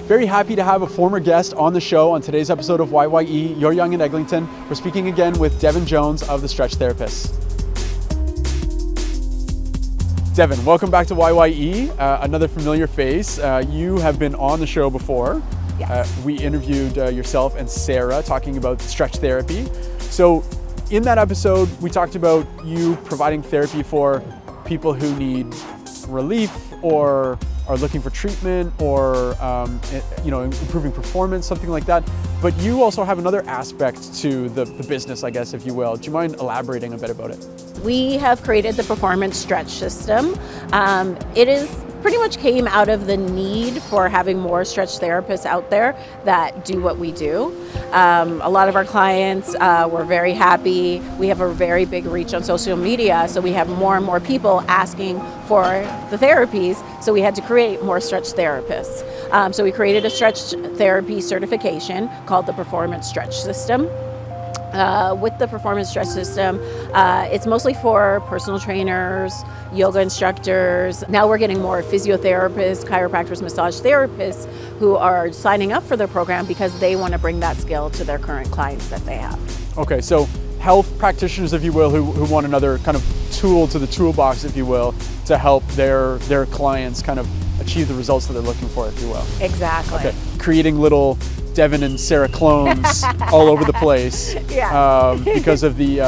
Very happy to have a former guest on the show on today's episode of YYE, You're Young in Eglinton. We're speaking again with Devin Jones of The Stretch Therapists. Devin, welcome back to YYE, another familiar face. You have been on the show before. Yes. We interviewed yourself and Sarah talking about stretch therapy. So in that episode, we talked about you providing therapy for people who need relief or are looking for treatment or improving performance, something like that. But you also have another aspect to the business, I guess, if you will. Do you mind elaborating a bit about it? We have created the Performance Stretch System. It is pretty much came out of the need for having more stretch therapists out there that do what we do. A lot of our clients were very happy. We have a very big reach on social media, so we have more and more people asking for the therapies, so we had to create more stretch therapists. So we created a stretch therapy certification called the Performance Stretch System. With the Performance Stretch System, it's mostly for personal trainers, yoga instructors. Now we're getting more physiotherapists, chiropractors, massage therapists who are signing up for the program because they want to bring that skill to their current clients that they have. Okay, so health practitioners, if you will, who want another kind of tool to the toolbox, if you will, to help their clients kind of achieve the results that they're looking for, if you will. Exactly. Okay, creating little Devin and Sarah clones all over the place. Yeah. Because of the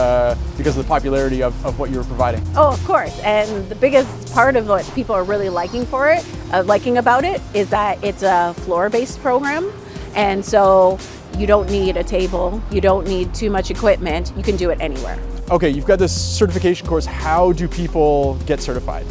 popularity of what you were providing. Oh, of course. And the biggest part of what people are really liking about it is that it's a floor-based program. And so you don't need a table, you don't need too much equipment, you can do it anywhere. Okay, you've got this certification course. How do people get certified?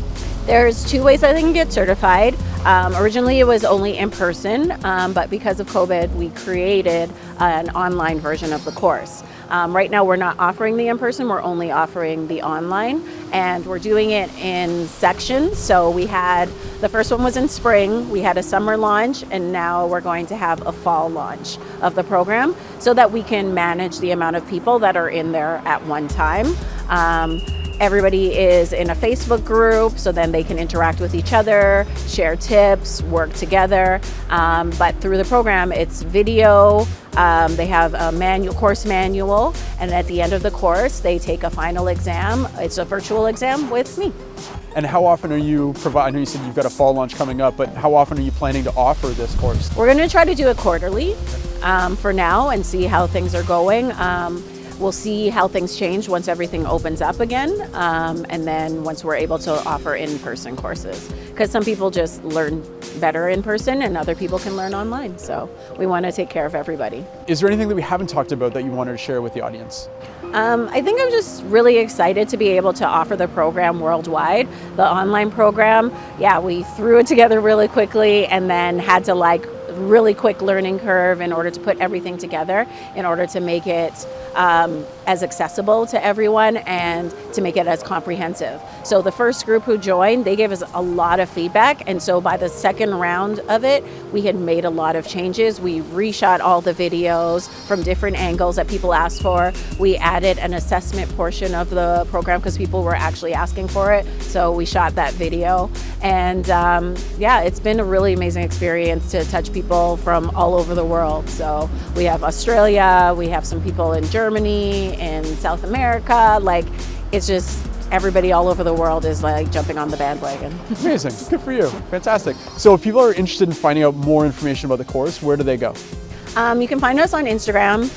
There's two ways that they can get certified. Originally it was only in person, but because of COVID, we created an online version of the course. Right now we're not offering the in-person, we're only offering the online, and we're doing it in sections. So the first one was in spring, we had a summer launch, and now we're going to have a fall launch of the program so that we can manage the amount of people that are in there at one time. Everybody is in a Facebook group, so then they can interact with each other, share tips, work together. But through the program, it's video. They have a course manual, and at the end of the course, they take a final exam. It's a virtual exam with me. I know you said you've got a fall launch coming up, but how often are you planning to offer this course? We're going to try to do it quarterly for now and see how things are going. We'll see how things change once everything opens up again, and then once we're able to offer in-person courses. Because some people just learn better in person and other people can learn online. So we want to take care of everybody. Is there anything that we haven't talked about that you wanted to share with the audience? I think I'm just really excited to be able to offer the program worldwide. The online program, we threw it together really quickly and then had to really quick learning curve in order to put everything together, in order to make it as accessible to everyone and to make it as comprehensive. So the first group who joined, they gave us a lot of feedback, and so by the second round of it, we had made a lot of changes. We reshot all the videos from different angles that people asked for. We added an assessment portion of the program because people were actually asking for it, so we shot that video. And it's been a really amazing experience to touch people from all over the world. So we have Australia, we have some people in Germany, in South America. It's just everybody all over the world is jumping on the bandwagon. Amazing, good for you, fantastic. So if people are interested in finding out more information about the course, where do they go? You can find us on Instagram.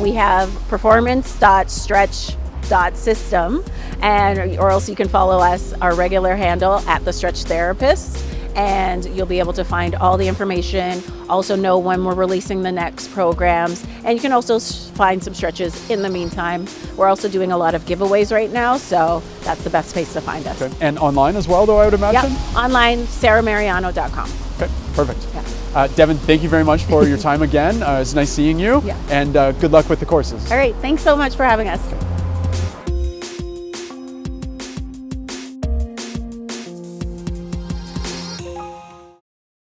We have performance.stretch.system, or else you can follow us, our regular handle at The Stretch Therapists, and you'll be able to find all the information, also know when we're releasing the next programs, and you can also find some stretches in the meantime. We're also doing a lot of giveaways right now, so that's the best place to find us. Okay. And online as well, though, I would imagine? Yep, online, sarahmariano.com. Okay, perfect. Yeah. Devin, thank you very much for your time again. It's nice seeing you, Yeah. and good luck with the courses. All right, thanks so much for having us.